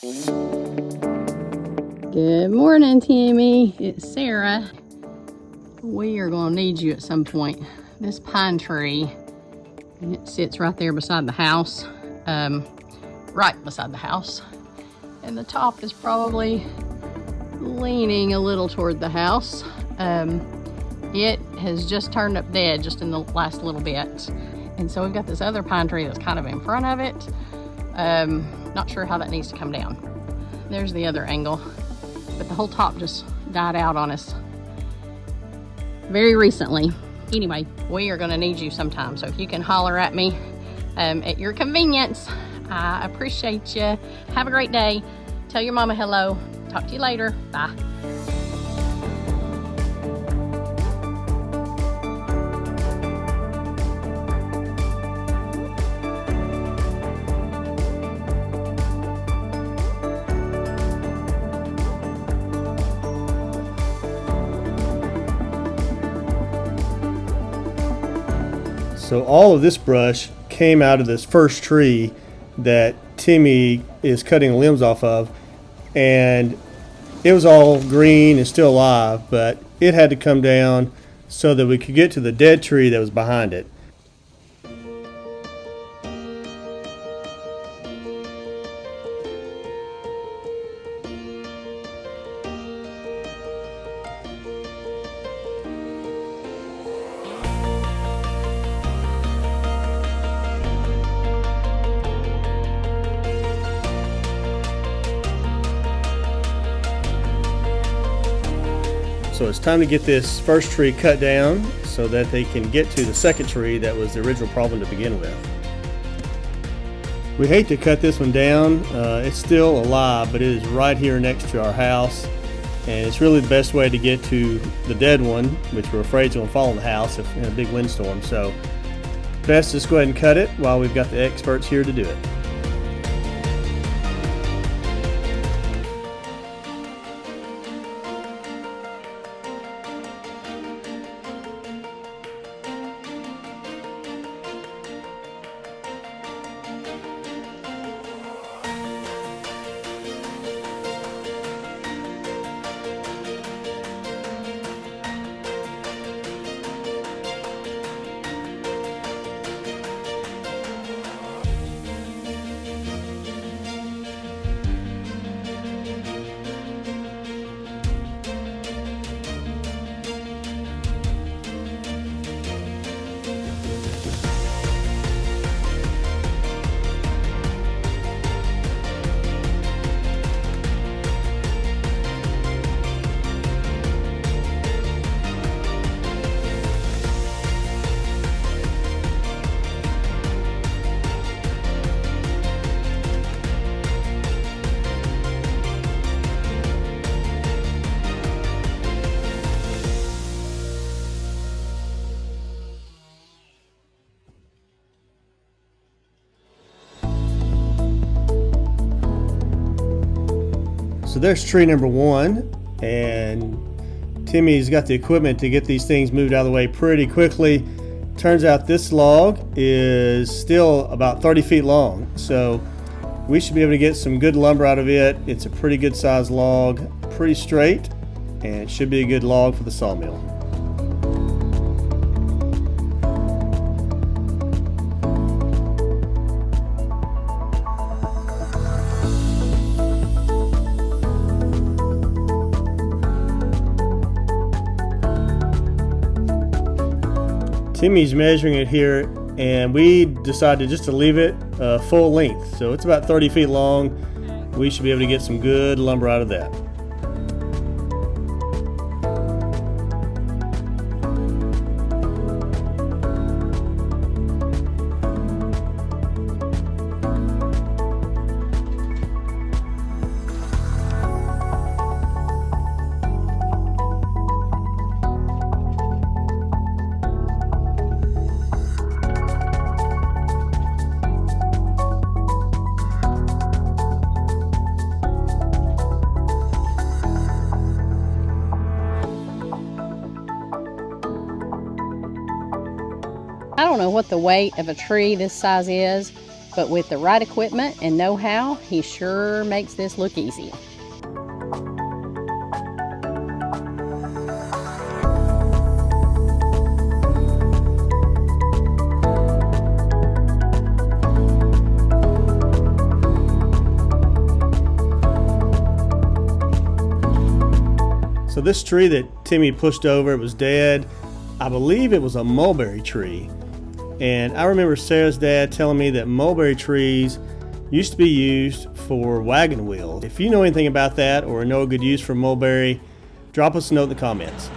Good morning, Timmy. It's Sarah. We are going to need you at some point. This pine tree, it sits right there beside the house, right beside the house. And the top is probably leaning a little toward the house. It has just turned up dead just in the last little bit. And so we've got this other pine tree that's kind of in front of it. Not sure how that needs to come down. There's the other angle, but the whole top just died out on us very recently. Anyway, we are gonna need you sometime, so if you can holler at me at your convenience, I appreciate you. Have a great day. Tell your mama hello. Talk to you later. Bye. So all of this brush came out of this first tree that Timmy is cutting the limbs off of, and it was all green and still alive, but it had to come down so that we could get to the dead tree that was behind it. So it's time to get this first tree cut down so that they can get to the second tree that was the original problem to begin with. We hate to cut this one down. It's still alive, but it is right here next to our house, and it's really the best way to get to the dead one, which we're afraid is going to fall on the house if in a big windstorm. So best just go ahead and cut it while we've got the experts here to do it. So there's tree number one, and Timmy's got the equipment to get these things moved out of the way pretty quickly. Turns out this log is still about 30 feet long, so we should be able to get some good lumber out of it. It's a pretty good sized log, pretty straight, and it should be a good log for the sawmill. Timmy's measuring it here, and we decided just to leave it full length. So it's about 30 feet long. We should be able to get some good lumber out of that. I don't know what the weight of a tree this size is, but with the right equipment and know-how, he sure makes this look easy. So this tree that Timmy pushed over, it was dead. I believe it was a mulberry tree. And I remember Sarah's dad telling me that mulberry trees used to be used for wagon wheels. If you know anything about that or know a good use for mulberry, drop us a note in the comments.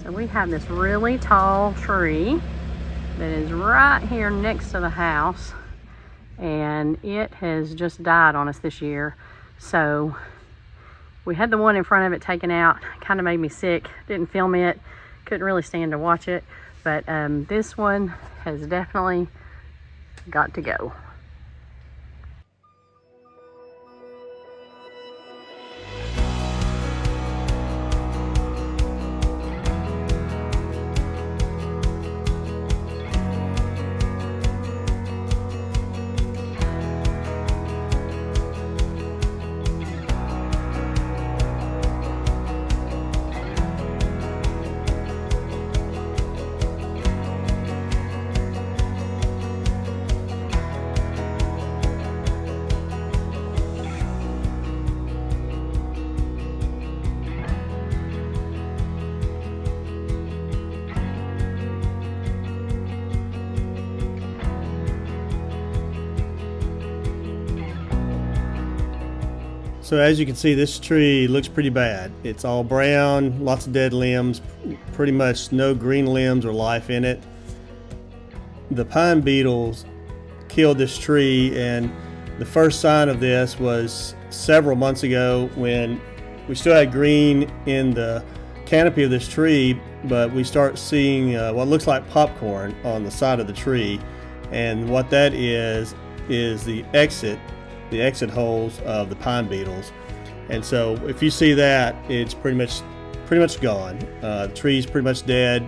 So we have this really tall tree that is right here next to the house, and it has just died on us this year. So we had the one in front of it taken out. Kind of made me sick. Didn't film it. Couldn't really stand to watch it. But this one has definitely got to go. So as you can see, this tree looks pretty bad. It's all brown, lots of dead limbs, pretty much no green limbs or life in it. The pine beetles killed this tree, and the first sign of this was several months ago when we still had green in the canopy of this tree, but we start seeing what looks like popcorn on the side of the tree. And what that is the exit holes of the pine beetles. And so if you see that, it's pretty much gone. The tree's pretty much dead.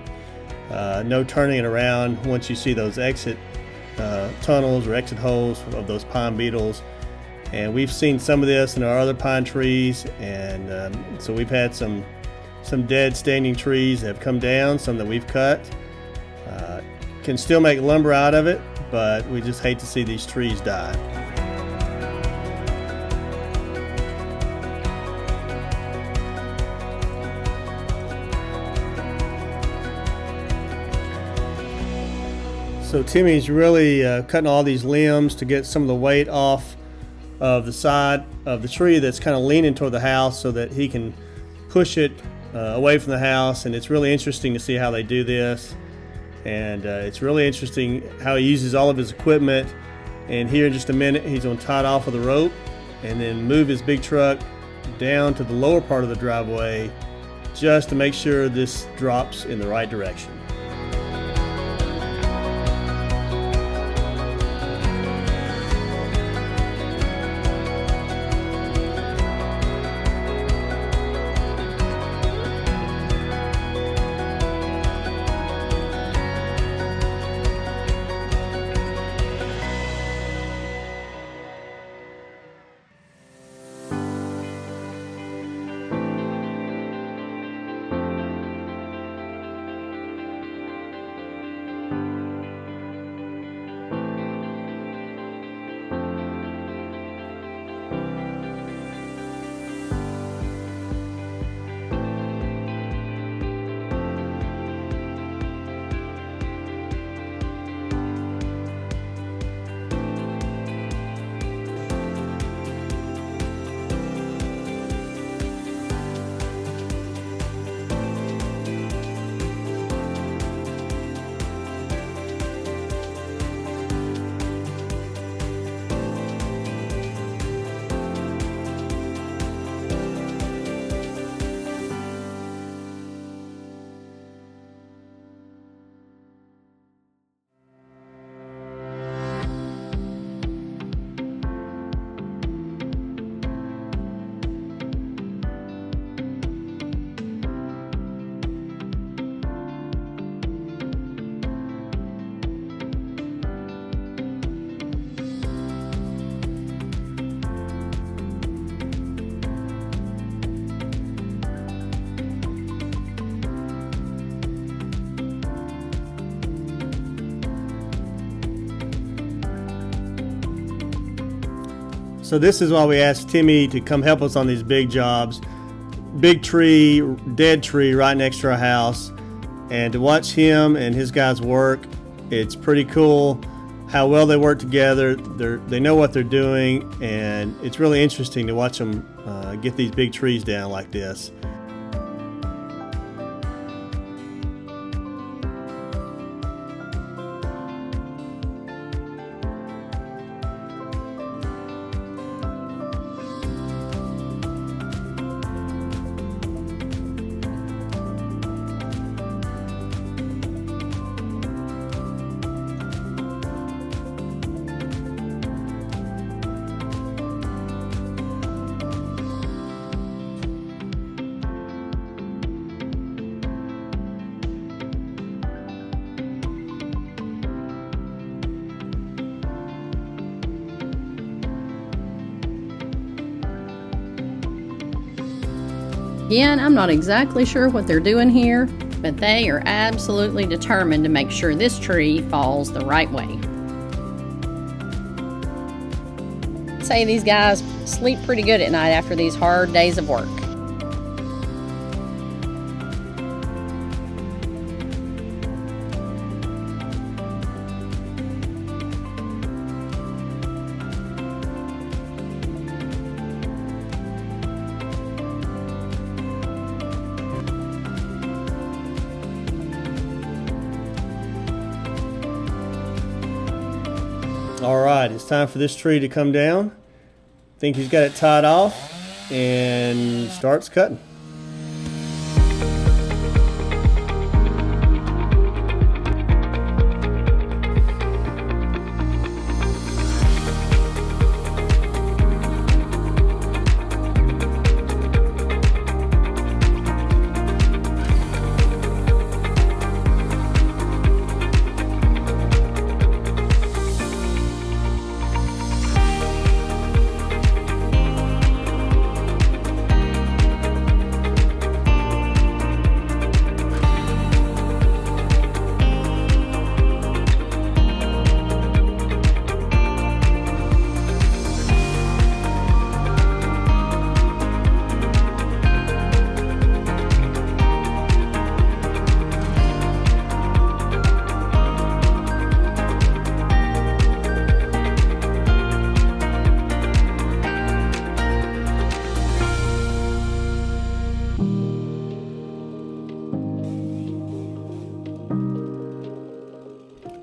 No turning it around once you see those exit tunnels or exit holes of those pine beetles. And we've seen some of this in our other pine trees, and so we've had some dead standing trees that have come down, some that we've cut. Can still make lumber out of it, but we just hate to see these trees die. So Timmy's really cutting all these limbs to get some of the weight off of the side of the tree that's kind of leaning toward the house so that he can push it away from the house. And it's really interesting to see how they do this. And it's really interesting how he uses all of his equipment. And here in just a minute, he's going to tie it off with a rope and then move his big truck down to the lower part of the driveway just to make sure this drops in the right direction. So this is why we asked Timmy to come help us on these big jobs. Big tree, dead tree right next to our house. And to watch him and his guys work, it's pretty cool how well they work together. They know what they're doing, and it's really interesting to watch them get these big trees down like this. Again, I'm not exactly sure what they're doing here, but they are absolutely determined to make sure this tree falls the right way. I'd say these guys sleep pretty good at night after these hard days of work. All right, it's time for this tree to come down. I think he's got it tied off and starts cutting.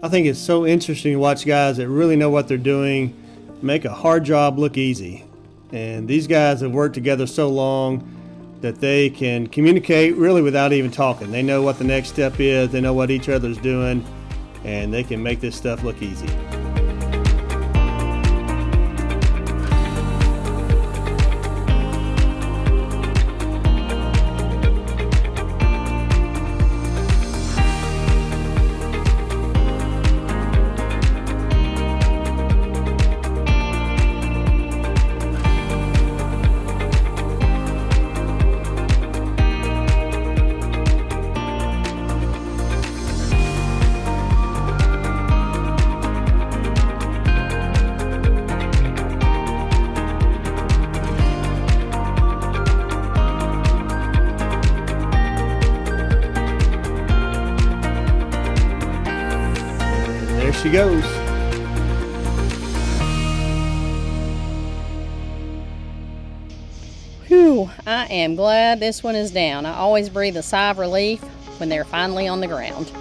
I think it's so interesting to watch guys that really know what they're doing make a hard job look easy. And these guys have worked together so long that they can communicate really without even talking. They know what the next step is, they know what each other's doing, and they can make this stuff look easy. There she goes. Whew, I am glad this one is down. I always breathe a sigh of relief when they're finally on the ground.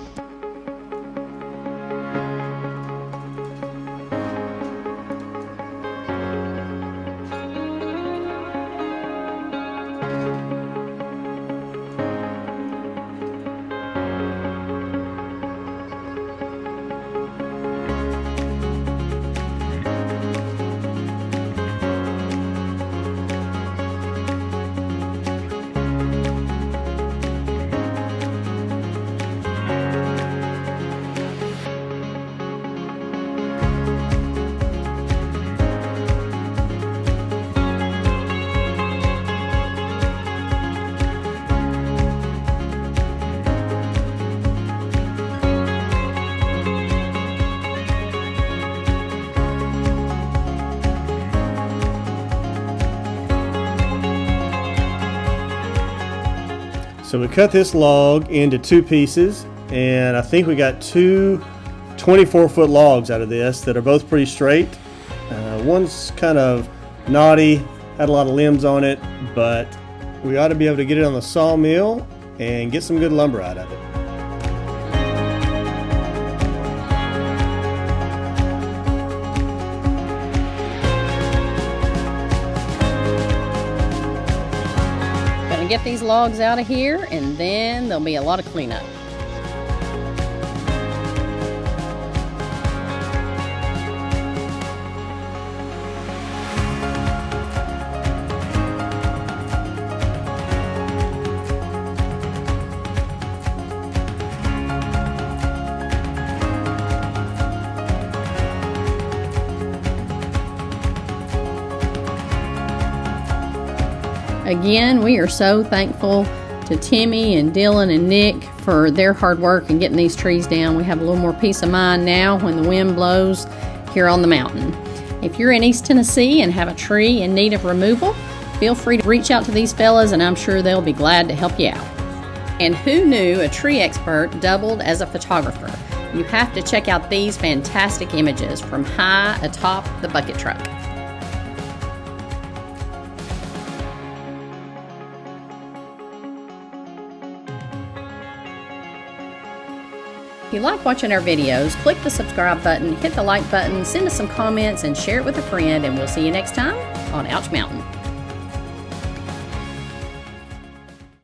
So we cut this log into 2 pieces, and I think we got 2 24-foot logs out of this that are both pretty straight. One's kind of knotty, had a lot of limbs on it, but we ought to be able to get it on the sawmill and get some good lumber out of it. Gonna get these logs out of here, and then there'll be a lot of cleanup. Again, we are so thankful to Timmy and Dylan and Nick for their hard work in getting these trees down. We have a little more peace of mind now when the wind blows here on the mountain. If you're in East Tennessee and have a tree in need of removal, feel free to reach out to these fellas and I'm sure they'll be glad to help you out. And who knew a tree expert doubled as a photographer? You have to check out these fantastic images from high atop the bucket truck. If you like watching our videos, click the subscribe button, hit the like button, send us some comments, and share it with a friend, and we'll see you next time on Ouch Mountain.